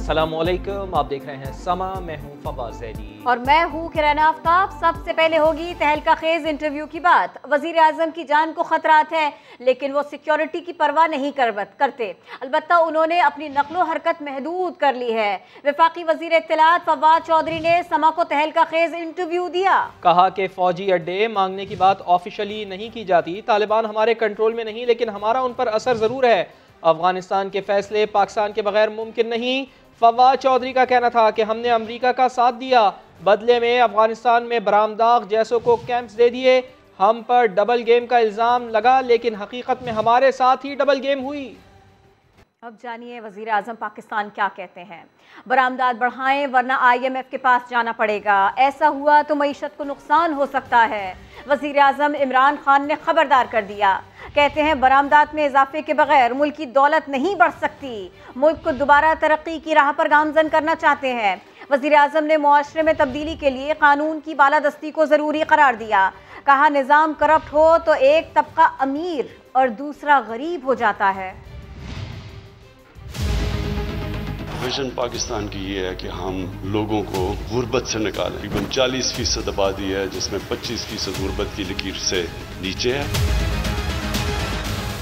अस्सलामुअलैकुम, आप देख रहे हैं समा। मैं हूं फवाद ज़ैदी और मैं हूं किरण आफ्ताब। सबसे पहले होगी तहलका खेज इंटरव्यू की बात। वजीर आजम की जान को खतरात है, लेकिन वो सिक्योरिटी की परवाह नहीं करते। अलबत्ता उन्होंने अपनी नकलो हरकत महदूद कर ली है। वफाकी वजीर इत्तलात फवाद चौधरी ने समा को तहलका खेज इंटरव्यू दिया। कहा कि फौजी अड्डे मांगने की बात ऑफिशियली नहीं की जाती। तालिबान हमारे कंट्रोल में नहीं, लेकिन हमारा उन पर असर जरूर है। अफगानिस्तान के फैसले पाकिस्तान के बगैर मुमकिन नहीं। फवाद चौधरी का कहना था कि हमने अमेरिका का साथ दिया, बदले में अफगानिस्तान में बरामदाग जैसों को कैंप्स दे दिए। हम पर डबल गेम का इल्ज़ाम लगा, लेकिन हकीकत में हमारे साथ ही डबल गेम हुई। अब जानिए वजीर आजम पाकिस्तान क्या कहते हैं। बरामदात बढ़ाएं वरना IMF के पास जाना पड़ेगा। ऐसा हुआ तो मईशत को नुकसान हो सकता है। वजीर आजम इमरान खान ने खबरदार कर दिया। कहते हैं बरामदात में इजाफे के बगैर मुल्क की दौलत नहीं बढ़ सकती। मुल्क को दोबारा तरक्की की राह पर गामजन करना चाहते हैं। वजीर आजम ने मुआशरे में तब्दीली के लिए कानून की बालादस्ती को ज़रूरी करार दिया। कहा निज़ाम करप्ट हो तो एक तबका अमीर और दूसरा गरीब हो जाता है। विजन पाकिस्तान की ये है कि हम लोगों को गुर्बत से निकालें। तकरीबन 40% आबादी है, जिसमें 25% गुर्बत की लकीर से नीचे है।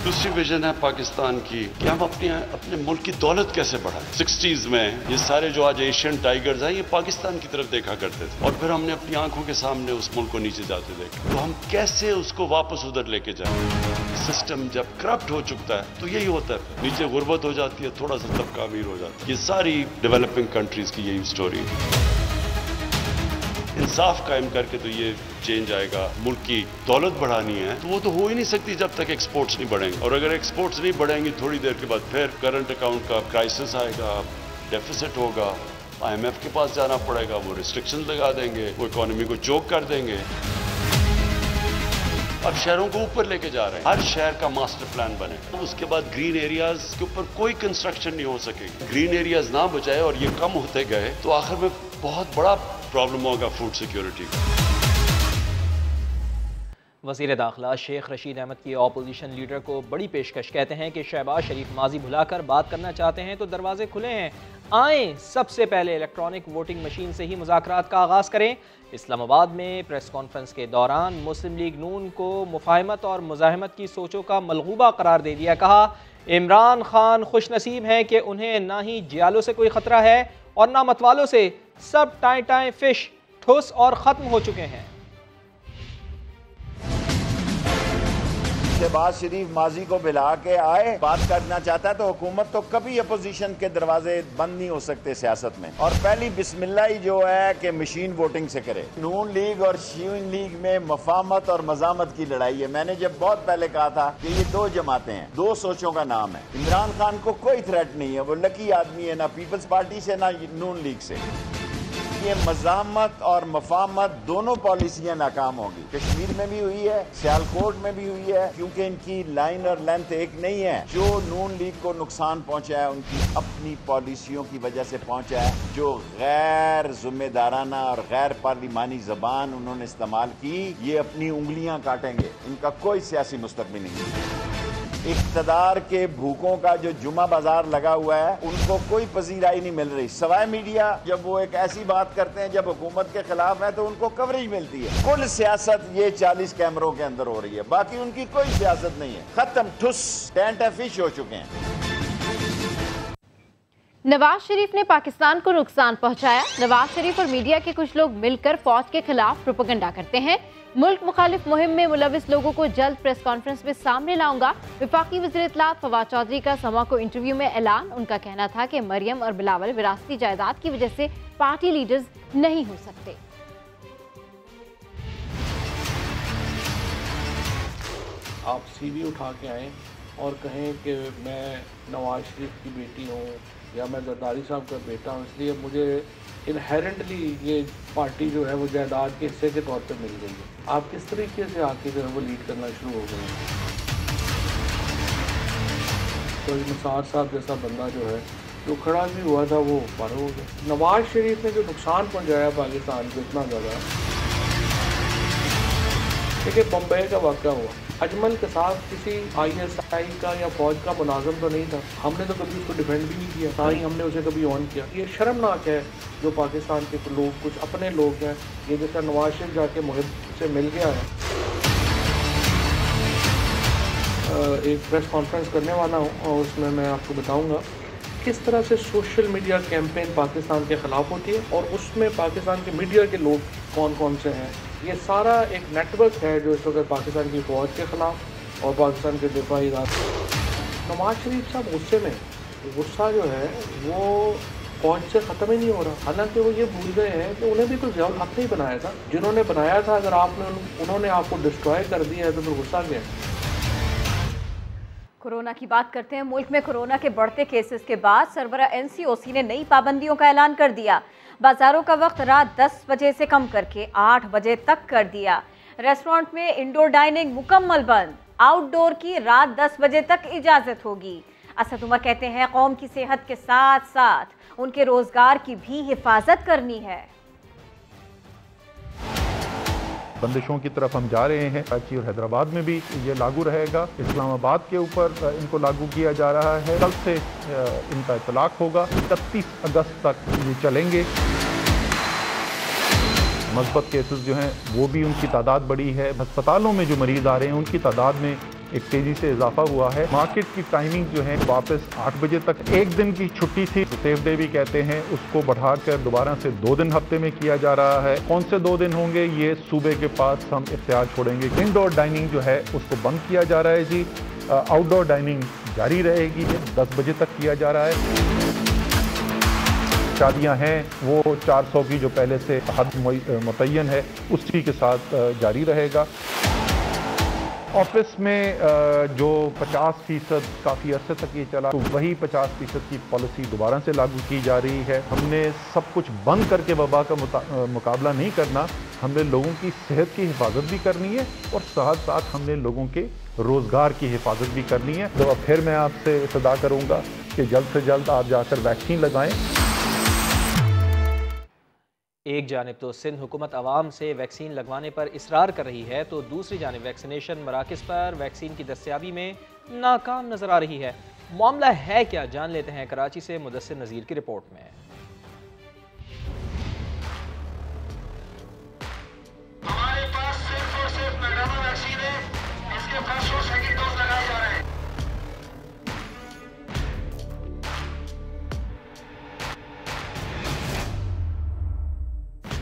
दूसरी विजन है पाकिस्तान की कि हम अपने मुल्क की दौलत कैसे बढ़ाएं। 60s में ये सारे जो आज एशियन टाइगर्स हैं, ये पाकिस्तान की तरफ देखा करते थे, और फिर हमने अपनी आंखों के सामने उस मुल्क को नीचे जाते देखा। तो हम कैसे उसको वापस उधर लेके जाएं। सिस्टम जब करप्ट हो चुका है तो यही होता है, नीचे गुर्बत हो जाती है, थोड़ा सा तबका अमीर हो जाता है। ये सारी डेवलपिंग कंट्रीज की यही स्टोरी है। इंसाफ कायम करके तो ये चेंज आएगा। मुल्क की दौलत बढ़ानी है तो वो तो हो ही नहीं सकती जब तक एक्सपोर्ट्स नहीं बढ़ेंगे, और अगर एक्सपोर्ट्स नहीं बढ़ेंगी थोड़ी देर के बाद फिर करंट अकाउंट का क्राइसिस आएगा, डेफिसिट होगा, IMF के पास जाना पड़ेगा, वो रिस्ट्रिक्शन लगा देंगे, वो इकोनॉमी को चोक कर देंगे। अब शहरों को ऊपर लेके जा रहे हैं, हर शहर का मास्टर प्लान बने, तो उसके बाद ग्रीन एरियाज के ऊपर कोई कंस्ट्रक्शन नहीं हो सकेगी। ग्रीन एरियाज ना बचाए और ये कम होते गए तो आखिर में बहुत बड़ा प्रॉब्लम होगा फूड सिक्योरिटी का। वज़ीर दाखिला शेख रशीद अहमद की अपोजिशन लीडर को बड़ी पेशकश। कहते हैं कि शहबाज शरीफ माजी भुलाकर बात करना चाहते हैं तो दरवाजे खुले हैं, आएँ। सबसे पहले इलेक्ट्रॉनिक वोटिंग मशीन से ही मुज़ाकरात का आगाज़ करें। इस्लामाबाद में प्रेस कॉन्फ्रेंस के दौरान मुस्लिम लीग नून को मुफाहमत और मुज़ाहमत की सोचों का मलगूबा करार दे दिया। कहा इमरान खान खुशनसीब हैं कि उन्हें ना ही जियालों से कोई ख़तरा है और ना मतवालों से। सब टाएं फिश ठुस और ख़त्म हो चुके हैं। शहबाज शरीफ माजी को बिला के आए, बात करना चाहता है तो हुकूमत तो कभी अपोजिशन के दरवाजे बंद नहीं हो सकते सियासत में। और पहली बिस्मिल्लाह ही जो है कि मशीन वोटिंग से करे। नून लीग और शियून लीग में मफामत और मजामत की लड़ाई है। मैंने जब बहुत पहले कहा था कि ये दो जमातें हैं, दो सोचों का नाम है। इमरान खान को कोई थ्रेट नहीं है, वो लकी आदमी है, ना पीपल्स पार्टी से ना नून लीग से। ये मज़ामत और मफामत दोनों पॉलिसियां नाकाम होंगी। कश्मीर में भी हुई है, सियालकोट में भी हुई है, क्योंकि इनकी लाइन और लेंथ एक नहीं है। जो नून लीग को नुकसान पहुंचा है उनकी अपनी पॉलिसियों की वजह से पहुंचा है, जो गैर जिम्मेदाराना और गैर पार्लिमानी जबान उन्होंने इस्तेमाल की। ये अपनी उंगलियां काटेंगे, इनका कोई सियासी मुस्तकबिल नहीं। इक़्तिदार के भूखों का जो जुमा बाजार लगा हुआ है, उनको कोई पजीराई नहीं मिल रही। सवाए मीडिया जब वो एक ऐसी बात करते हैं जब हुकूमत के खिलाफ है तो उनको कवरेज मिलती है। कुल सियासत ये 40 कैमरों के अंदर हो रही है, बाकी उनकी कोई सियासत नहीं है। खत्म, ठुस, टेंट फिश हो चुके हैं। नवाज शरीफ ने पाकिस्तान को नुकसान पहुंचाया। नवाज शरीफ और मीडिया के कुछ लोग मिलकर फौज के खिलाफ प्रोपेगेंडा करते हैं। मुल्क मुखालिफ मुहिम में मुलविस लोगों को जल्द प्रेस कॉन्फ्रेंस में सामने लाऊंगा। वफाकी वज़ीर इत्तलात फवाद चौधरी का समा को इंटरव्यू में ऐलान। उनका कहना था कि मरियम और बिलावल विरासती जायदाद की वजह से पार्टी लीडर्स नहीं हो सकते। आप CV उठा के आए और कहें कि मैं नवाज शरीफ की बेटी हूँ या मैं जरदारी साहब का बेटा हूँ, इसलिए मुझे इनहेरेंटली ये पार्टी जो है वो जायदाद के हिस्से के तौर पे मिल गई है। आप किस तरीके से आके जो है वो लीड करना शुरू हो गए हैं। तो निसार साहब जैसा बंदा जो है जो खड़ा भी हुआ था वो फारो हो गया। नवाज शरीफ ने जो नुकसान पहुँचाया पाकिस्तान को इतना ज़्यादा, देखिए बम्बई का वाक़या हुआ, अजमल के साथ किसी ISI का या फौज का मुलाजम तो नहीं था, हमने तो कभी उसको डिफेंड भी नहीं किया, ना ही हमने उसे कभी ऑन किया। ये शर्मनाक है जो पाकिस्तान के लोग, कुछ अपने लोग हैं, ये जैसा नवाज शरीफ जाके मुहिब से मिल गया है। एक प्रेस कॉन्फ्रेंस करने वाला हूँ और उसमें मैं आपको बताऊँगा किस तरह से सोशल मीडिया कैंपेन पाकिस्तान के ख़िलाफ़ होती है और उसमें पाकिस्तान के मीडिया के लोग कौन कौन से हैं। ये सारा एक नेटवर्क है जो इस वक्त पाकिस्तान की फ़ौज के ख़िलाफ़ और पाकिस्तान के दिफाई इदारे। नवाज शरीफ साहब गुस्से में, गुस्सा जो है वो फ़ौज से ख़त्म ही नहीं हो रहा, हालांकि वो ये भूल गए हैं कि उन्हें भी तो ज़ियाउल हक़ नहीं बनाया था, जिन्होंने बनाया था अगर उन्होंने आपको डिस्ट्रॉय कर दिया है तो फिर गुस्सा क्या। कोरोना की बात करते हैं। मुल्क में कोरोना के बढ़ते केसेस के बाद सरबरा NCOC ने नई पाबंदियों का ऐलान कर दिया। बाजारों का वक्त रात 10 बजे से कम करके 8 बजे तक कर दिया। रेस्टोरेंट में इंडोर डाइनिंग मुकम्मल बंद, आउटडोर की रात 10 बजे तक इजाजत होगी। असद उमर कहते हैं कौम की सेहत के साथ साथ उनके रोजगार की भी हिफाजत करनी है। बंदिशों की तरफ हम जा रहे हैं। कराची और हैदराबाद में भी ये लागू रहेगा। इस्लामाबाद के ऊपर इनको लागू किया जा रहा है। कल से इनका इतलाक होगा। 31 अगस्त तक ये चलेंगे। मस्बत केसेस जो हैं वो भी उनकी तादाद बढ़ी है। अस्पतालों में जो मरीज आ रहे हैं उनकी तादाद में एक तेजी से इजाफा हुआ है। मार्केट की टाइमिंग जो है वापस 8 बजे तक, एक दिन की छुट्टी थी सेफ डे भी कहते हैं, उसको बढ़ाकर दोबारा से 2 दिन हफ्ते में किया जा रहा है। कौन से 2 दिन होंगे ये सूबे के पास हम इख्तियार छोड़ेंगे। इंडोर डाइनिंग जो है उसको बंद किया जा रहा है जी। आउटडोर डाइनिंग जारी रहेगी, 10 बजे तक किया जा रहा है। शादियां हैं वो 400 की जो पहले से हद मुतय्यन है उसी के साथ जारी रहेगा। ऑफिस में जो 50% काफ़ी अरसे तक ये चला, तो वही 50% की पॉलिसी दोबारा से लागू की जा रही है। हमने सब कुछ बंद करके वबा का मुकाबला नहीं करना, हमने लोगों की सेहत की हिफाजत भी करनी है और साथ साथ हमने लोगों के रोज़गार की हिफाजत भी करनी है। तो अब फिर मैं आपसे सदा करूँगा कि जल्द से जल्द आप जाकर वैक्सीन लगाएं। एक जानिब तो सिंध हुकूमत अवाम से वैक्सीन लगवाने पर इसरार कर रही है, तो दूसरी जानिब वैक्सीनेशन मराकज़ पर वैक्सीन की दस्तयाबी में नाकाम नजर आ रही है। मामला है क्या, जान लेते हैं कराची से मुदस्सिर नज़ीर की रिपोर्ट में। हमारे पास सिर्फ और सिर्फ मैदाना वैक्सीन है, इसके फर्स्ट और सेकंड डोज लगाए जा रहे हैं।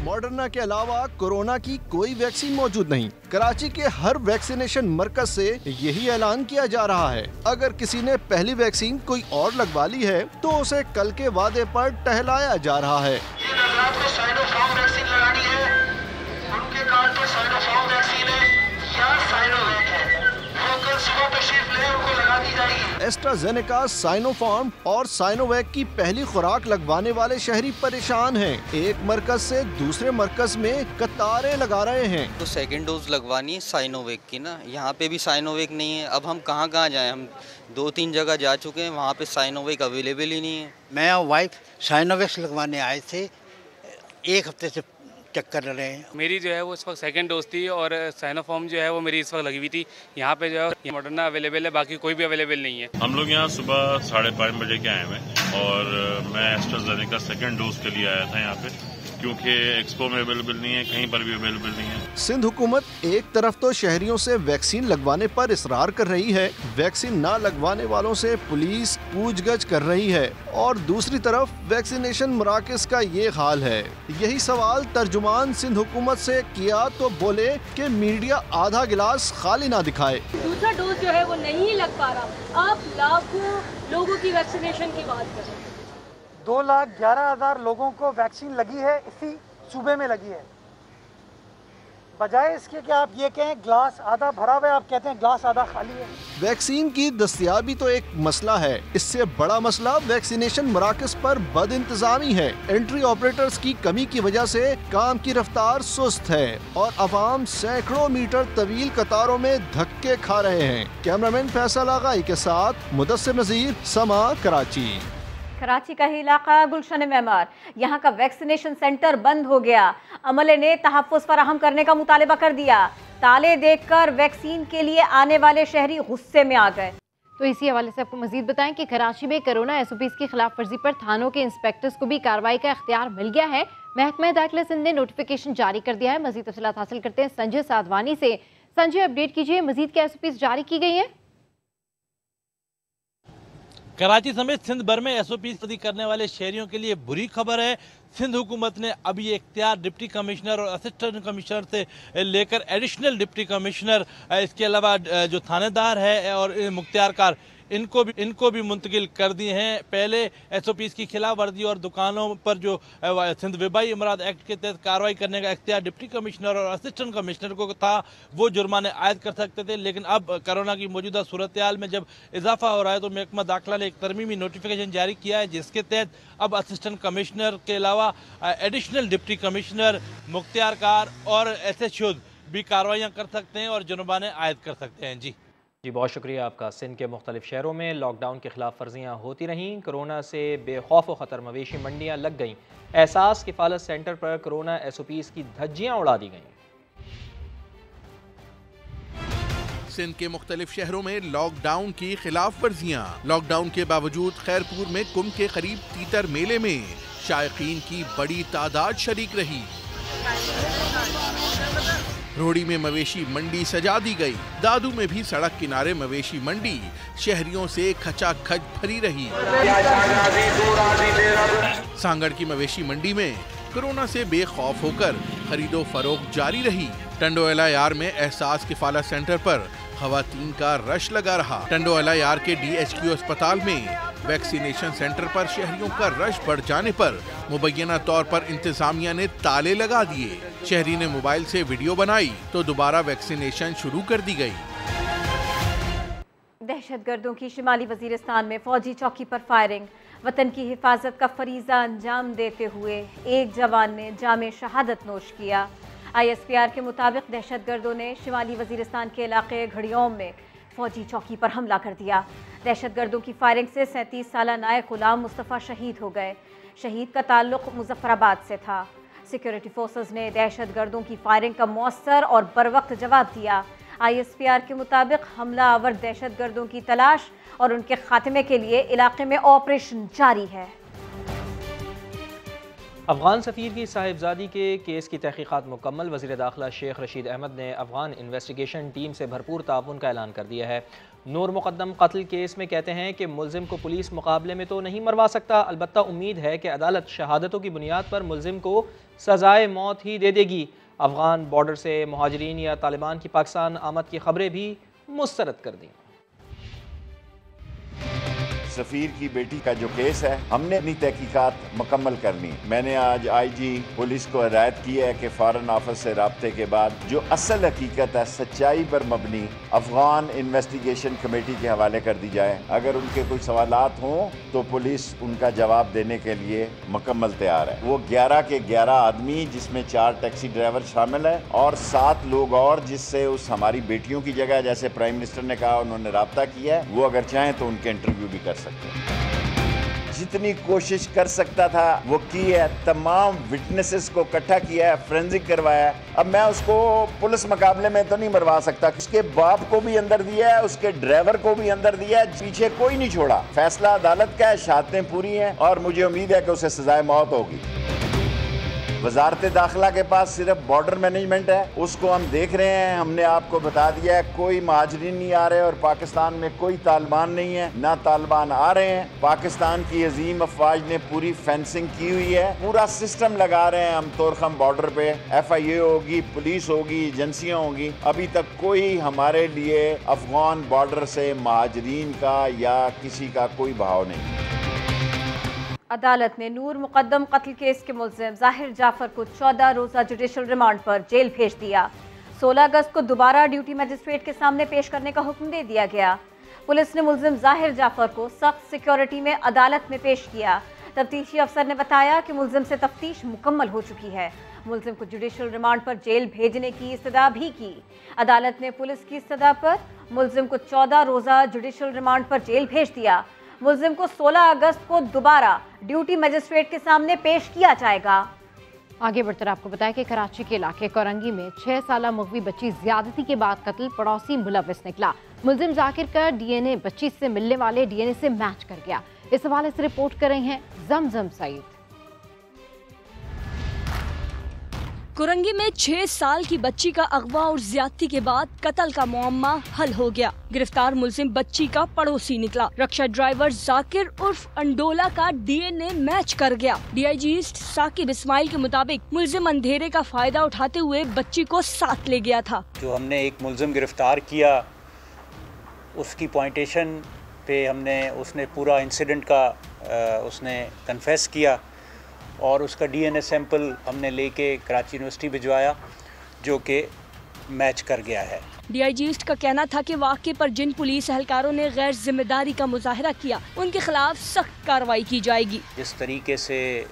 मॉडर्ना के अलावा कोरोना की कोई वैक्सीन मौजूद नहीं। कराची के हर वैक्सीनेशन मरकज से यही ऐलान किया जा रहा है। अगर किसी ने पहली वैक्सीन कोई और लगवा ली है तो उसे कल के वादे पर टहलाया जा रहा है। को साइनोफार्म वैक्सीन लगानी है, उनके कार्ड पर साइनोफार्म वैक्सीन है या साइनोवैक है, वो कल सुबह तशरीफ ले उनको लगा दी जाएगी। एस्ट्राजेनेका, साइनोफार्म और साइनोवैक की पहली खुराक लगवाने वाले शहरी परेशान हैं। एक मरकज से दूसरे मरकज में कतारें लगा रहे हैं। तो सेकंड डोज लगवानी है साइनोवैक की ना, यहाँ पे भी साइनोवैक नहीं है। अब हम कहाँ जाएं, हम 2-3 जगह जा चुके हैं, वहाँ पे साइनोवैक अवेलेबल ही नहीं है। मैं और वाइफ साइनोवैक लगवाने आए थे, 1 हफ्ते से चक्कर रहे हैं। मेरी जो है वो इस वक्त सेकंड डोज थी और साइनोफार्म जो है वो मेरी इस वक्त लगी हुई थी। यहाँ पे जो है मॉडर्ना अवेलेबल है, बाकी कोई भी अवेलेबल नहीं है। हम लोग यहाँ सुबह 5:30 बजे के आए हुए और मैं एस्ट्राजेनेका सेकंड डोज के लिए आया था यहाँ पे, क्योंकि एक्सपो में अवेलेबल नहीं है, कहीं पर भी अवेलेबल नहीं है। सिंध हुकूमत एक तरफ तो शहरियों से वैक्सीन लगवाने पर इसरार कर रही है, वैक्सीन ना लगवाने वालों से पुलिस पूछगछ कर रही है, और दूसरी तरफ वैक्सीनेशन मराकज़ का ये हाल है। यही सवाल तर्जुमान सिंध हुकूमत से किया तो बोले कि मीडिया आधा गिलास खाली ना दिखाए। दूसरा डोज जो है वो नहीं लग पा रहा। आप लाखों लोगों की वैक्सीनेशन की बात कर रहे हैं। 2,11,000 लोगों को वैक्सीन लगी है, इसी सूबे में लगी है। बजाय इसके कि आप ये कहें ग्लास आधा भरा हुआ है, आप कहते हैं ग्लास आधा खाली है। वैक्सीन की दस्तयाबी तो एक मसला है, इससे बड़ा मसला वैक्सीनेशन मराकज़ पर बद इंतजामी है। एंट्री ऑपरेटर्स की कमी की वजह से काम की रफ्तार सुस्त है और अवाम सैकड़ों मीटर तवील कतारों में धक्के खा रहे हैं। कैमरामैन फैसल आगाई के साथ मुदस्सिर नज़ीर, समा, कराची। कराची का ही इलाका गुलशन मेमार, यहाँ का वैक्सीनेशन सेंटर बंद हो गया। अमले ने तहफ़्फ़ुज़ फराहम करने का मुतालबा कर दिया। ताले देखकर वैक्सीन के लिए आने वाले शहरी गुस्से में आ गए। तो इसी हवाले से आपको मजीद बताएं कि कराची में कोरोना SOPs की खिलाफ वर्जी पर थानों के इंस्पेक्टर्स को भी कार्रवाई का इख्तियार मिल गया है। महकमा दाखिला सिंध ने नोटिफिकेशन जारी कर दिया है। मजीद तफसीलात हासिल करते हैं संजय साधवानी से। संजय, अपडेट कीजिए, मजीद क्या SOPs जारी की गई हैं? कराची समेत सिंध भर में SOPs करने वाले शहरियों के लिए बुरी खबर है। सिंध हुकूमत ने अब ये इख्तियार डिप्टी कमिश्नर और असिस्टेंट कमिश्नर से लेकर एडिशनल डिप्टी कमिश्नर, इसके अलावा जो थानेदार है और मुख्तियारकार, इनको भी मुंतकिल कर दिए हैं। पहले SOPs की खिलाफ वर्जी और दुकानों पर जो सिंध वबाई अमराद एक्ट के तहत कार्रवाई करने का इख्तियार डिप्टी कमिश्नर और असिस्टेंट कमिश्नर को था, वो जुर्माने आयद कर सकते थे। लेकिन अब कोरोना की मौजूदा सूरत हाल में जब इजाफा हो रहा है तो महकमा दाखिला ने एक तरमीमी नोटिफिकेशन जारी किया है, जिसके तहत अब असिस्टेंट कमिश्नर के अलावा एडिशनल डिप्टी कमिश्नर, मुख्तियारकार और SHO भी कार्रवाइयाँ कर सकते हैं और जुर्माने आयद कर सकते हैं। जी, बहुत शुक्रिया आपका। सिंध के मुख्तलिफ शहरों में लॉकडाउन के खिलाफ वर्जियाँ होती रहीं। कोरोना से बेखौफ व ख़तर मवेशी मंडियाँ लग गईं। एहसास किफ़ालत सेंटर पर कोरोना SOPs की धज्जियाँ उड़ा दी गईं। सिंध के मुख्तलिफ शहरों में लॉकडाउन की खिलाफ वर्जियाँ। लॉकडाउन के बावजूद खैरपुर में कुंभ के करीब तीतर मेले में शायकीन की बड़ी तादाद शरीक रही। रोड़ी में मवेशी मंडी सजा दी गई। दादू में भी सड़क किनारे मवेशी मंडी शहरियों से खचाखच भरी रही। सांगड़ की मवेशी मंडी में कोरोना से बेखौफ होकर खरीदो फरोख्त जारी रही। टंडो LIR में एहसास किफालत सेंटर पर खवातीन का रश लगा रहा। टंडो LIR के DHQ अस्पताल में वैक्सीनेशन सेंटर पर शहरियों का रश बढ़ जाने पर मुबैना तौर पर इंतजामिया ने ताले लगा दिए। शहरी ने मोबाइल से वीडियो बनाई तो दोबारा वैक्सीनेशन शुरू कर दी गई। दहशतगर्दों की शिमाली वजीरिस्तान में फौजी चौकी पर फायरिंग। वतन की हिफाजत का फरीजा अंजाम देते हुए एक जवान ने जामे शहादत नोश किया। ISPR के मुताबिक दहशतगर्दों ने शिमाली वजीरिस्तान के इलाके घड़ियोम में फौजी चौकी पर हमला कर दिया। दहशतगर्दों की फायरिंग से 37 साला नायक गुलाम मुस्तफ़ा शहीद हो गए। शहीद का ताल्लुक मुजफ्फराबाद से था। सिक्योरिटी फोर्सेस ने दहशतगर्दों की फायरिंग का मौसर और बरवक्त जवाब दिया। ISPR के मुताबिक हमला आवर दहशतगर्दों की तलाश और उनके खात्मे के लिए इलाके में ऑपरेशन जारी है। अफगान सफ़ीर की साहिबजादी के केस की तहकीकात मुकम्मल। वज़ीर दाखिला शेख रशीद अहमद ने अफगान इन्वेस्टिगेशन टीम से भरपूर ताउन का ऐलान कर दिया है। नूर मुक़द्दम कत्ल केस में कहते हैं कि मुलजिम को पुलिस मुकाबले में तो नहीं मरवा सकता, अलबत्ता उम्मीद है कि अदालत शहादतों की बुनियाद पर मुलजिम को सज़ाए मौत ही दे देगी। अफगान बॉर्डर से मुहाजिरीन या तालिबान की पाकिस्तान आमद की खबरें भी मुस्तरद कर दी। सफ़ीर की बेटी का जो केस है, हमने अपनी तहकीकात मुकम्मल करनी। मैंने आज IG पुलिस को हिदायत की है कि फॉरेन ऑफिस से राब्ते के बाद जो असल हकीकत है, सच्चाई पर मबनी अफगान इन्वेस्टिगेशन कमेटी के हवाले कर दी जाए। अगर उनके कोई सवालात हों तो पुलिस उनका जवाब देने के लिए मुकम्मल तैयार है। वो 11 के 11 आदमी, जिसमें 4 टैक्सी ड्राइवर शामिल है और 7 लोग और जिससे उस हमारी बेटियों की जगह, जैसे प्राइम मिनिस्टर ने कहा, उन्होंने राब्ता किया है, वो अगर चाहें तो उनके इंटरव्यू भी कर सकते। जितनी कोशिश कर सकता था वो की है। तमाम विटनेसेस को इकट्ठा किया है, फोरेंसिक करवाया है। अब मैं उसको पुलिस मुकाबले में तो नहीं मरवा सकता। उसके बाप को भी अंदर दिया है, उसके ड्राइवर को भी अंदर दिया है, पीछे कोई नहीं छोड़ा। फैसला अदालत का है, शहादतें पूरी हैं और मुझे उम्मीद है कि उसे सजाए मौत होगी। वजारत दाखिला के पास सिर्फ बॉर्डर मैनेजमेंट है, उसको हम देख रहे हैं। हमने आपको बता दिया है कोई महाजरीन नहीं आ रहे और पाकिस्तान में कोई तालिबान नहीं है, ना तालिबान आ रहे हैं। पाकिस्तान की अजीम अफवाज ने पूरी फेंसिंग की हुई है, पूरा सिस्टम लगा रहे हैं हम तोरखम बॉर्डर पे। FIA होगी, पुलिस होगी, एजेंसियां होगी। अभी तक कोई हमारे लिए अफगान बॉर्डर से महाजरीन का या किसी का कोई भाव नहीं। अदालत ने नूर मुक़द्दम कत्ल केस के मुल्ज़िम ज़ाहिर जाफ़र को 14 रोज़ा जुडिशल रिमांड पर जेल भेज दिया। 16 अगस्त को दोबारा ड्यूटी मजिस्ट्रेट के सामने पेश करने का हुक्म दे दिया गया। पुलिस ने मुल्ज़िम ज़ाहिर जाफ़र को सख्त सिक्योरिटी में अदालत में पेश किया। तफ्तीशी अफसर ने बताया कि मुल्ज़िम से तफ्तीश मुकम्मल हो चुकी है। मुल्ज़िम को जुडिशल रिमांड पर जेल भेजने की इस्तदा भी की। अदालत ने पुलिस की इस्तदा पर मुल्ज़िम को 14 रोज़ा जुडिशल रिमांड पर जेल भेज दिया। मुल्ज़िम को 16 अगस्त को दोबारा ड्यूटी मजिस्ट्रेट के सामने पेश किया जाएगा। आगे बढ़कर आपको बताया कि कराची के इलाके कोरंगी में 6 साला मगवी बच्ची ज्यादती के बाद कत्ल, पड़ोसी मुलविस निकला। मुलजिम जाकिर का डीएनए बच्ची से मिलने वाले डीएनए से मैच कर गया। इस हवाले से रिपोर्ट कर रही हैं जमजम सईद। कोरंगी में 6 साल की बच्ची का अगवा और ज्यादती के बाद कत्ल का मुअम्मा हल हो गया। गिरफ्तार मुलजिम बच्ची का पड़ोसी निकला। रक्षा ड्राइवर जाकिर उर्फ अंडोला का डीएनए मैच कर गया। डीआईजी ईस्ट साकिब इस्माइल के मुताबिक मुलजिम अंधेरे का फायदा उठाते हुए बच्ची को साथ ले गया था। जो हमने एक मुलजिम गिरफ्तार किया, उसकी पॉइंटेशन पे उसने पूरा इंसिडेंट का उसने कन्फेस किया और उसका डीएनए सैंपल हमने लेके कराची यूनिवर्सिटी भिजवाया, जो कि मैच कर गया है। डीआईजी ईस्ट का कहना था कि वाक़े पर जिन पुलिस एहलकारों ने गैर जिम्मेदारी का मुजाहरा किया, उनके खिलाफ सख्त कार्रवाई की जाएगी। जिस तरीके से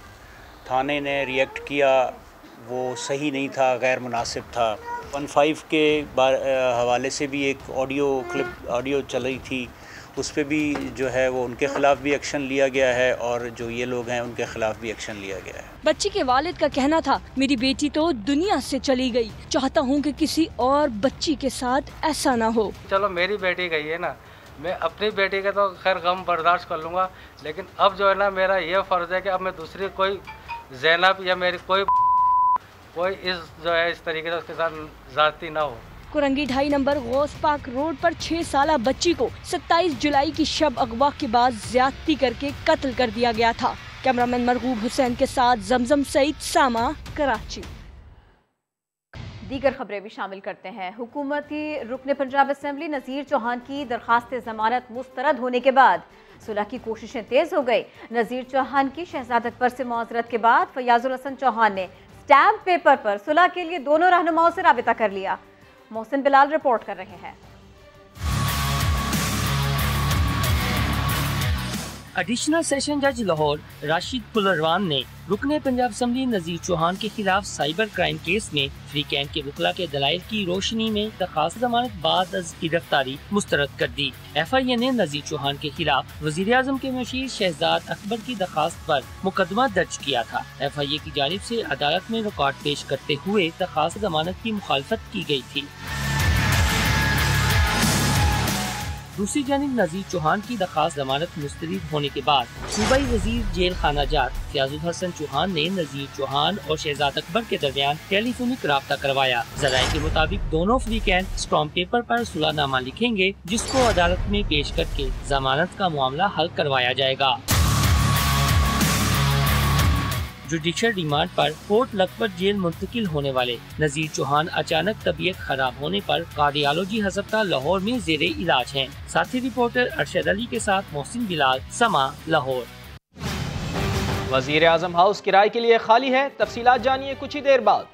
थाने ने रिएक्ट किया वो सही नहीं था, गैर मुनासिब था। 15 के हवाले से भी एक ऑडियो चली थी, उस पर भी जो है वो उनके खिलाफ भी एक्शन लिया गया है और जो ये लोग हैं उनके खिलाफ भी एक्शन लिया गया है। बच्ची के वालिद का कहना था, मेरी बेटी तो दुनिया से चली गई, चाहता हूँ कि किसी और बच्ची के साथ ऐसा ना हो। चलो मेरी बेटी गई है ना, मैं अपनी बेटी का तो खैर गम बर्दाश्त कर लूँगा, लेकिन अब जो है ना मेरा ये फ़र्ज़ है कि अब मैं दूसरी कोई ज़ैनब या मेरी कोई इस तरीके से उसके साथ ज़्यादती ना हो। कोरंगी 2.5 नंबर गौस पाक रोड पर 6 साला बच्ची को 27 जुलाई की शब अगवा के बाद ज्यादती करके कत्ल कर दिया गया था। कैमरामैन मरगूब हुसैन के साथ जमजम सईद, सामा, कराची। दीगर खबरें भी शामिल करते हैं। हुकूमती रुकने पंजाब असेंबली नज़ीर चौहान की दरखास्त जमानत मुस्तरद होने के बाद सुलह की कोशिशें तेज हो गई। नज़ीर चौहान की शहजाद अकबर से मुआज़रत के बाद फयाजुल हसन चौहान ने स्टैम्प पेपर पर सुलह के लिए दोनों रहनुमाओं से राबिता कर लिया। मोहसिन बिलाल रिपोर्ट कर रहे हैं। एडिशनल सेशन जज लाहौर राशिद कुलरवान ने रुकने पंजाब असेंबली नज़ीर चौहान के खिलाफ साइबर क्राइम केस में फ्री कैंप के वकला के दलाइल की रोशनी में दरखास्त जमानत बाद अज़ गिरफ्तारी मुस्तरद कर दी। FIA ने नज़ीर चौहान के खिलाफ वज़ीर आज़म के मशीर शहजाद अकबर की दरखास्त पर मुकदमा दर्ज किया था। FIA की जानिब से अदालत में रिकॉर्ड पेश करते हुए दरखास्त जमानत की मुखालफत की गई थी। दूसरी जानिब नज़ीर चौहान की दरखास्त जमानत मुस्तरद होने के बाद सूबाई वजीर जेल खाना जात फयाजुल हसन चौहान ने नज़ीर चौहान और शहजाद अकबर के दरमियान टेलीफोनिक राब्ता करवाया। ज़राए के मुताबिक दोनों फ्री कैंप स्टॉम्प पेपर पर सुलहनामा लिखेंगे, जिसको अदालत में पेश करके जमानत का मामला हल करवाया जाएगा। जुडिशल रिमांड पर कोर्ट लखपत जेल मुंतकिल होने वाले नज़ीर चौहान अचानक तबीयत खराब होने पर कार्डियोलॉजी अस्पताल लाहौर में जेरे इलाज हैं। साथी रिपोर्टर अरशद अली के साथ मोहसिन बिलाल, समा, लाहौर। वज़ीर आज़म हाउस किराए के लिए खाली है, तफसीलात जानिए कुछ ही देर बाद।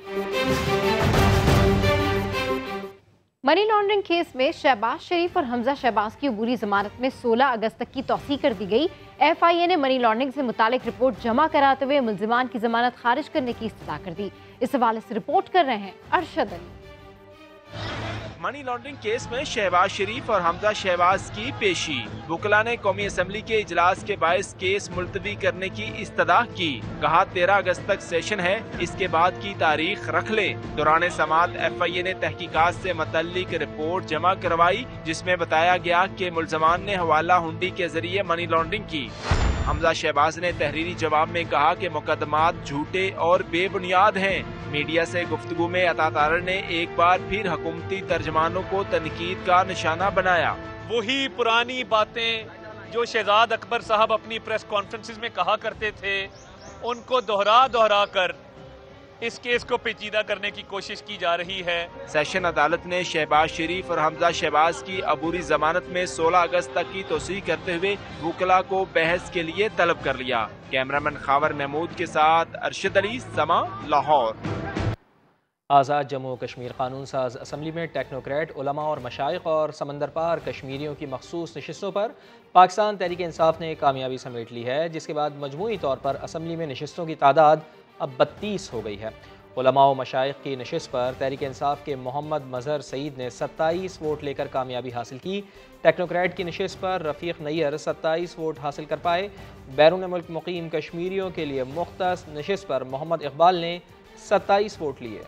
मनी लॉन्ड्रिंग केस में शहबाज शरीफ और हमजा शहबाज की अबूरी जमानत में 16 अगस्त तक की तौसीह कर दी गई। FIA ने मनी लॉन्ड्रिंग से मुतालिक रिपोर्ट जमा कराते हुए मुल्जिमान की जमानत खारिज करने की इस्तदा कर दी। इस हवाले से रिपोर्ट कर रहे हैं Arshad Ali. Money laundering case में शहबाज शरीफ और हमजा शहबाज की पेशी। वकला ने कौमी असम्बली के इजलास के बायस केस मुलतवी करने की इस्तदा की। कहा 13 अगस्त तक सेशन है, इसके बाद की तारीख रख ले। दौरान समात FIA ने तहकीकात से मुतल्लिक रिपोर्ट जमा करवाई, जिसमें बताया गया कि मुल्जमान ने हवाला हुंडी के जरिए मनी लॉन्ड्रिंग की। हमजा शहबाज ने तहरीरी जवाब में कहा कि मुकदमात झूठे और बेबुनियाद हैं। मीडिया से गुफ्तगू में अता तारर ने एक बार फिर हुकूमती तर्जमानों को तनकीद का निशाना बनाया। वही पुरानी बातें जो शहजाद अकबर साहब अपनी प्रेस कॉन्फ्रेंसेस में कहा करते थे, उनको दोहरा कर इस केस को पेचीदा करने की कोशिश की जा रही है। सेशन अदालत ने शहबाज शरीफ और हमजा शहबाज की अबूरी जमानत में 16 अगस्त तक की तौसीह करते हुए वकला को बहस के लिए तलब कर लिया। कैमरामैन खावर महमूद के साथ अरशद अली, समा, लाहौर। आज़ाद जम्मू कश्मीर कानून साज असम्बली में टेक्नोक्रेट, उलमा और मशाइख और समंदर पार कश्मीरियों की मखसूस नशिस्तों पर पाकिस्तान तहरीक इंसाफ ने कामयाबी समेट ली है, जिसके बाद मजमूई तौर पर असम्बली में नशिस्तों की तादाद अब 32 हो गई है। उलमा और मशाइख की नशिस्त पर तहरीक इंसाफ के मोहम्मद मजहर सईद ने 27 वोट लेकर कामयाबी हासिल की। टेक्नोक्रेट की नशिस्त पर रफ़ीक नैयर 27 वोट हासिल कर पाए। बैरून मुल्क मुकीम कश्मीरियों के लिए मुख्तस नशिस्त पर मोहम्मद इकबाल ने 27 वोट लिए।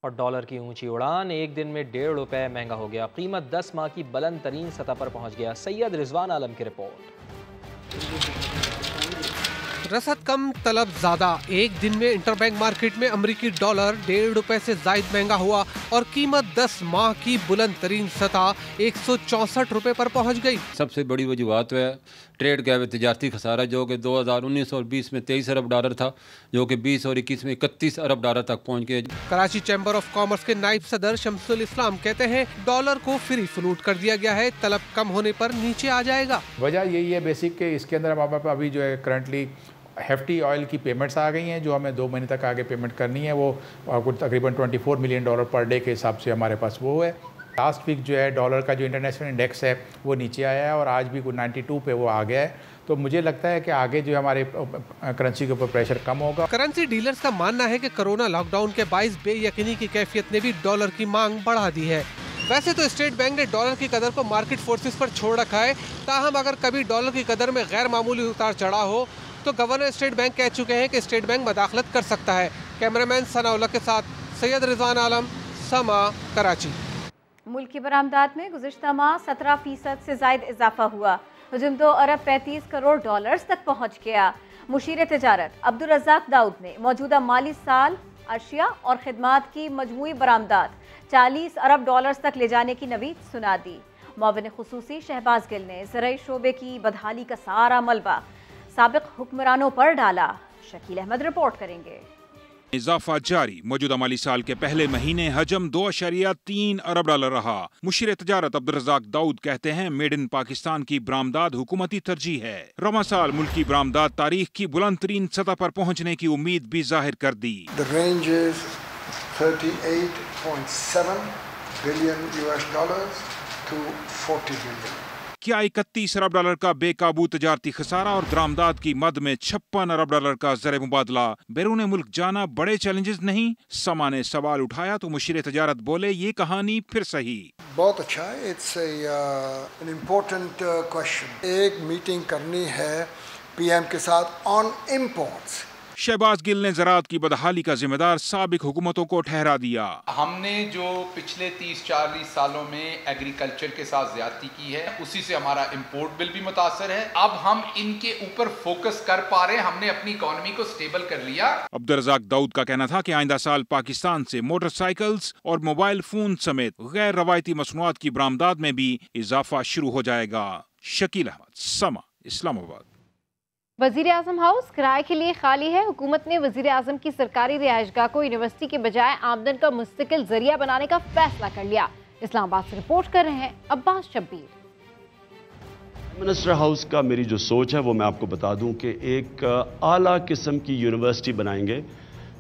और डॉलर की ऊंची उड़ान, एक दिन में ₹1.5 महंगा हो गया। कीमत 10 माह की बुलंद तरीन सतह पर पहुंच गया। सैयद रिजवान आलम की रिपोर्ट। रसद कम तलब ज्यादा, एक दिन में इंटरबैंक मार्केट में अमेरिकी डॉलर ₹1.5 से जायद महंगा हुआ और कीमत 10 माह की बुलंद तरीन सतह ₹164 पर पहुंच गई। सबसे बड़ी वजूहत है ट्रेड गैप तिजारती खसारा, जो कि 2019 और 20 में $23 अरब था, जो कि 20 और 21 में $31 अरब तक पहुंच गए। कराची चैम्बर ऑफ कॉमर्स के नायब सदर शमसुल इस्लाम कहते हैं डॉलर को फ्री फ्लूट कर दिया गया है, तलब कम होने पर नीचे आ जाएगा। वजह यही है बेसिक के इसके अंदर हमारे पास अभी जो है करंटली हेफ्टी ऑयल की पेमेंट्स आ गई हैं, जो हमें 2 महीने तक आगे पेमेंट करनी है। वो कुछ तकरीबन $24 मिलियन पर डे के हिसाब से हमारे पास वो है। लास्ट वीक जो है डॉलर का जो इंटरनेशनल इंडेक्स है वो नीचे आया है और आज भी कुछ 92 पे वो आ गया है। तो मुझे लगता है कि आगे जो हमारे करेंसी के ऊपर प्रेशर कम होगा। करेंसी डीलर्स का मानना है कि कोरोना लॉकडाउन के बायस बेयकीनी की कैफियत ने भी डॉलर की मांग बढ़ा दी है। वैसे तो स्टेट बैंक ने डॉलर की कदर को मार्केट फोर्सेस पर छोड़ रखा है, ताहम अगर कभी डॉलर की कदर में गैर मामूली उतार चढ़ाव हो तो गवर्नर स्टेट बैंक कह चुके हैं कि स्टेट बैंक मदाखलत कर सकता है। कैमरामैन सनाउल्लाह के साथ सैयद रिजवान आलम, समा, कराची। मुल्की बरामदात में गुज़िश्ता माह 17% से ज़ायद इजाफा हुआ। हजम $2 अरब 35 करोड़ तक पहुँच गया। मुशीर तिजारत अब्दुल रज़ाक दाऊद ने मौजूदा माली साल अशिया और खिदमात की मजमूई बरामदात $40 अरब तक ले जाने की नवीद सुना दी। मुआविन खुसूसी शहबाज गिल ने ज़राई शोबे की बदहाली का सारा मलबा साबिक हुक्मरानों पर डाला। शकील अहमद रिपोर्ट करेंगे। इजाफा जारी, मौजूदा माली साल के पहले महीने हजम $2.3 अरब रहा। मुशीर तिजारत अब्दुल रज़ाक दाऊद कहते हैं मेड इन पाकिस्तान की बरामदात हुकूमती तरजीह है। रवा साल मुल्की बरामदात तारीख की बुलंद तरीन सतह पर पहुँचने की उम्मीद भी जाहिर कर दी। The range is $38.7 billion to $40 billion। क्या $31 अरब का बेकाबू तजारती खसारा और दरामदात की मद में $56 अरब का ज़र मुबादला बैरून मुल्क जाना बड़े चैलेंजेस नहीं? समा ने सवाल उठाया तो मुशीर तजारत बोले ये कहानी फिर सही। बहुत अच्छा है, इट्स एन इम्पोर्टेंट क्वेश्चन। एक मीटिंग करनी है PM के साथ ऑन इम्पोर्ट्स। शहबाज गिल ने ज़राअत की बदहाली का जिम्मेदार साबिक हुकूमतों को ठहरा दिया। हमने जो पिछले 30-40 सालों में एग्रीकल्चर के साथ ज्यादती की है, उसी से हमारा इंपोर्ट बिल भी मुतासर है। अब हम इनके ऊपर फोकस कर पा रहे हैं, हमने अपनी इकोनॉमी को स्टेबल कर लिया। अब्दुल रज़ाक दाऊद का कहना था कि आइंदा साल पाकिस्तान से मोटरसाइकिल्स और मोबाइल फोन समेत गैर रवायती मसनूआत की बरामदात में भी इजाफा शुरू हो जाएगा। शकील अहमद, समा, इस्लामाबाद। वज़ीर आज़म हाउस किराए के लिए खाली है। हुकूमत ने वज़ीर आज़म की सरकारी रिहाइशगाह को यूनिवर्सिटी के बजाय आमदन का मुस्तकिल जरिया बनाने का फैसला कर लिया। इस्लामाबाद से रिपोर्ट कर रहे हैं अब्बास शब्बीर। मिनिस्टर हाउस का मेरी जो सोच है वो मैं आपको बता दूं कि एक आला किस्म की यूनिवर्सिटी बनाएंगे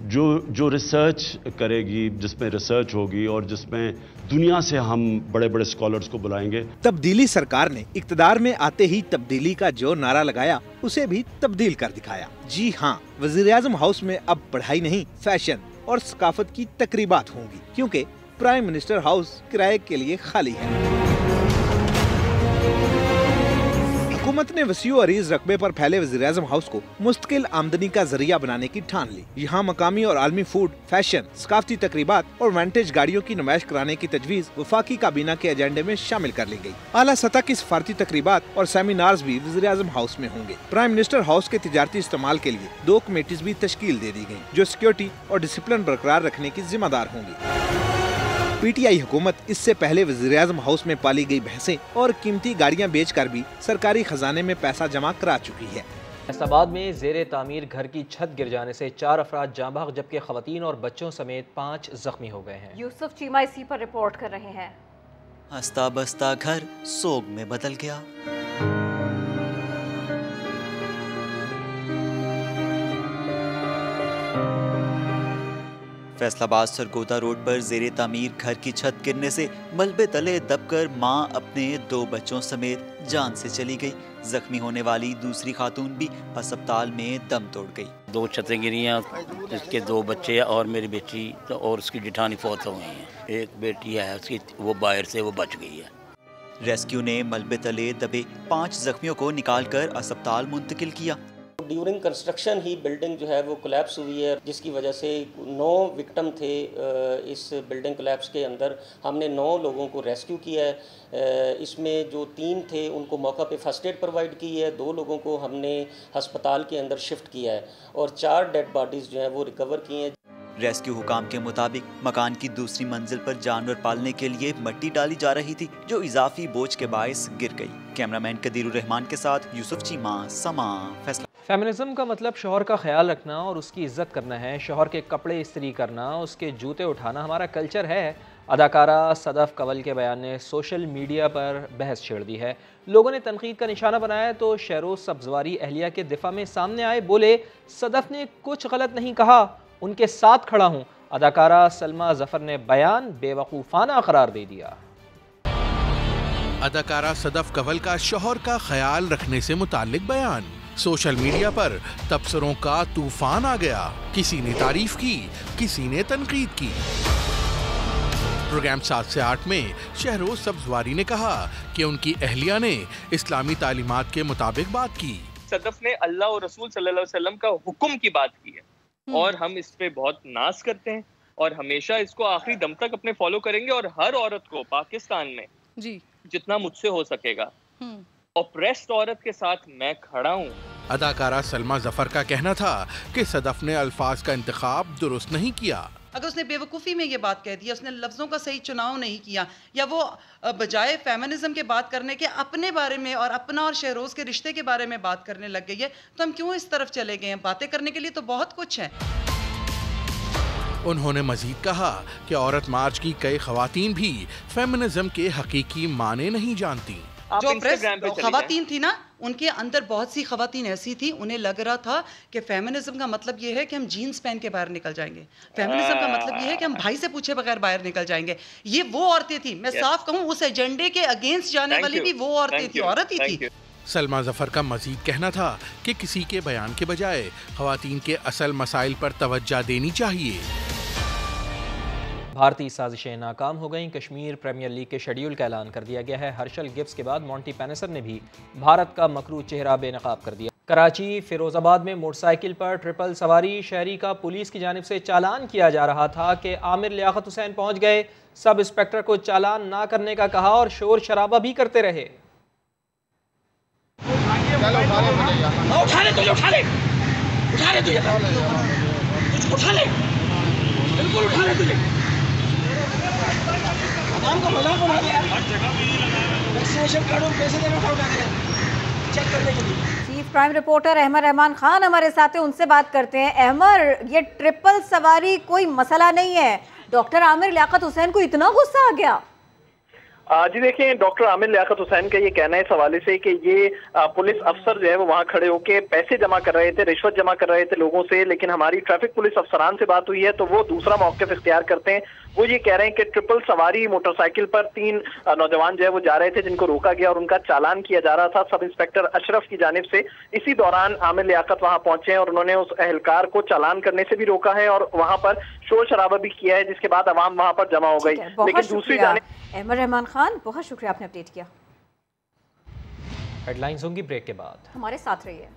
जो रिसर्च करेगी, जिसमें रिसर्च होगी और जिसमें दुनिया से हम बड़े बड़े स्कॉलर्स को बुलाएंगे। तब्दीली सरकार ने इक्तदार में आते ही तब्दीली का जो नारा लगाया उसे भी तब्दील कर दिखाया। जी हाँ, वज़ीर आज़म हाउस में अब पढ़ाई नहीं, फैशन और सकाफत की तकरीबात होंगी, क्योंकि प्राइम मिनिस्टर हाउस किराए के लिए खाली है। हुकूमत ने वसीउ अरीज रकबे पर फैले वज़ीर आज़म हाउस को मुस्तकिल आमदनी का जरिया बनाने की ठान ली। यहाँ मकामी और आलमी फूड, फैशन, सकाफती तकरीबात और विंटेज गाड़ियों की नुमाइश कराने की तजवीज़ वफाकी काबीना के एजेंडे में शामिल कर ली गई। आला सतह की सफारती तकरीबात और सेमिनार्स भी वज़ीर आज़म हाउस में होंगे। प्राइम मिनिस्टर हाउस के तिजारती इस्तेमाल के लिए 2 कमेटीज भी तश्कील दे दी गयी, जो सिक्योरिटी और डिसिप्लिन बरकरार रखने की जिम्मेदार होंगी। PTI हुकूमत इससे पहले वज़ीर आज़म हाउस में पाली गई भैंसें और कीमती गाड़ियां बेचकर भी सरकारी खजाने में पैसा जमा करा चुकी है। फैसलाबाद में ज़ेरे तामीर घर की छत गिर जाने से 4 अफराद जाँ बहक, जबकि ख़वातीन और बच्चों समेत 5 जख्मी हो गए हैं। यूसुफ चीमा इसी पर रिपोर्ट कर रहे हैं। हंसता बसता घर सोग में बदल गया। फैसलाबाद सरगोदा रोड पर ज़ेरे तामीर घर की छत गिरने से मलबे तले दबकर मां अपने 2 बच्चों समेत जान से चली गई। जख्मी होने वाली दूसरी खातून भी अस्पताल में दम तोड़ गई। 2 छतें गिरी हैं, इसके 2 बच्चे और मेरी बेटी और उसकी जिठानी फौत हो गई हैं। एक बेटी है उसकी, वो बाहर से वो बच गई है। रेस्क्यू ने मलबे तले दबे 5 जख्मियों को निकालकर अस्पताल मुंतकिल किया। ड्यूरिंग कंस्ट्रक्शन ही बिल्डिंग जो है वो कोलैप्स हुई है, जिसकी वजह से 9 विक्टिम थे इस बिल्डिंग कोलैप्स के अंदर। हमने 9 लोगों को रेस्क्यू किया है। इसमें जो 3 थे उनको मौका पे फर्स्ट एड प्रोवाइड की है, 2 लोगों को हमने अस्पताल के अंदर शिफ्ट किया है और 4 डेड बॉडीज़ जो हैं वो रिकवर की हैं। रेस्क्यू हुकाम के मुताबिक मकान की दूसरी मंजिल पर जानवर पालने के लिए मिट्टी डाली जा रही थी, जो इजाफी बोझ के बायस गिर गई। कैमरामैन कदीरुर रहमान के साथ यूसुफ चीमा, समा, फैसला। फेमिनिज्म का मतलब शौहर का ख्याल रखना और उसकी इज्जत करना है। शौहर के कपड़े इस्त्री करना, उसके जूते उठाना हमारा कल्चर है। अदाकारा सदफ कंवल के बयान ने सोशल मीडिया पर बहस छेड़ दी है। लोगों ने तनकीद का निशाना बनाया तो शहरोज सब्जवारी अहलिया के दिफा में सामने आए, बोले सदफ ने कुछ गलत नहीं कहा, उनके साथ खड़ा हूं। अदाकारा सलमा जफर ने बयान बेवकूफ़ाना करार दे दिया। अदाकारा सदफ कंवल का शौहर का ख्याल रखने से मुताल्लिक बयान, सोशल मीडिया पर तबसरों का तूफान आ गया। किसी ने तारीफ की, किसी ने तनकीद की। प्रोग्राम 7 से 8 में शहरोज सब्जवारी ने कहा कि उनकी अहलिया ने इस्लामी तालीमात के मुताबिक बात की। सदफ ने अल्लाह और रसूल सल्लल्लाहु अलैहि वसल्लम का हुक्म की बात की है और हम इस पे बहुत नाज करते हैं और हमेशा इसको आखिरी दम तक अपने फॉलो करेंगे और हर औरत को पाकिस्तान में जी जितना मुझसे हो सकेगा ऑप्रेस्ड औरत के साथ मैं खड़ा हूँ। अदाकारा सलमा जफर का कहना था कि सदफ ने अल्फाज का इंतखाब दुरुस्त नहीं किया। अगर उसने बेवकूफ़ी में ये बात कह दी, उसने लफ्ज़ों का सही चुनाव नहीं किया, या वो बजाय फेमिनिज्म के बात करने के अपने बारे में और अपना और शहरोज के रिश्ते के बारे में बात करने लग गई है, तो हम क्यों इस तरफ चले गए हैं? बातें करने के लिए तो बहुत कुछ है। उन्होंने मजीद कहा कि औरत मार्च की कई खवातीन भी फेमिनिज्म के हकीकी माने नहीं जानती। जो खवातीन थी ना, उनके अंदर बहुत सी खवातीन ऐसी थी, उन्हें लग रहा था कि फेमिनिज्म का मतलब ये है कि हम जीन्स पहन के बाहर निकल जाएंगे, फेमिनिज्म का मतलब ये है कि हम भाई से पूछे बगैर बाहर निकल जाएंगे। ये वो औरतें थी, मैं साफ कहूँ उस एजेंडे के अगेंस्ट जाने वाली भी वो औरतें थी, औरत ही थी। सलमा जफर का मजीद कहना था कि किसी के बयान के बजाय खवातीन के असल मसाइल पर तवज्जो देनी चाहिए। भारतीय साजिशें नाकाम हो गईं। कश्मीर प्रीमियर लीग के शेड्यूल का ऐलान कर दिया गया है। हर्षल गिब्स के बाद मॉन्टी पेनिसन ने भी भारत का मकरू चेहरा बेनकाब कर दिया। कराची फिरोजाबाद में मोटरसाइकिल पर ट्रिपल सवारी शहरी का पुलिस की जानिब से चालान किया जा रहा था कि आमिर लियाकत हुसैन पहुंच गए, सब इंस्पेक्टर को चालान ना करने का कहा और शोर शराबा भी करते रहे। Chief crime reporter Ahmar Rahman Khan हमारे साथ हैं, उनसे बात करते हैं। अहमर, ये ट्रिपल सवारी कोई मसला नहीं है, डॉक्टर आमिर लियाकत हुसैन को इतना गुस्सा आ गया? जी देखिए, डॉक्टर आमिर लियाकत हुसैन का ये कहना है इस हवाले से कि ये पुलिस अफसर जो है वो वहाँ खड़े होके पैसे जमा कर रहे थे, रिश्वत जमा कर रहे थे लोगों से, लेकिन हमारी ट्रैफिक पुलिस अफसरान से बात हुई है तो वो दूसरा मौक़िफ़ इख्तियार करते हैं। वो ये कह रहे हैं कि ट्रिपल सवारी मोटरसाइकिल पर 3 नौजवान जो है वो जा रहे थे, जिनको रोका गया और उनका चालान किया जा रहा था सब इंस्पेक्टर अशरफ की जानिब से। इसी दौरान आमिर लियाकत वहाँ पहुंचे हैं और उन्होंने उस एहलकार को चालान करने से भी रोका है और वहाँ पर शोर शराबा भी किया है, जिसके बाद अवाम वहाँ पर जमा हो गई। लेकिन दूसरी जानिब अहमर रहमान खान, बहुत शुक्रिया, आपने अपडेट किया। हेडलाइंस होंगी ब्रेक के बाद, हमारे साथ रहिए।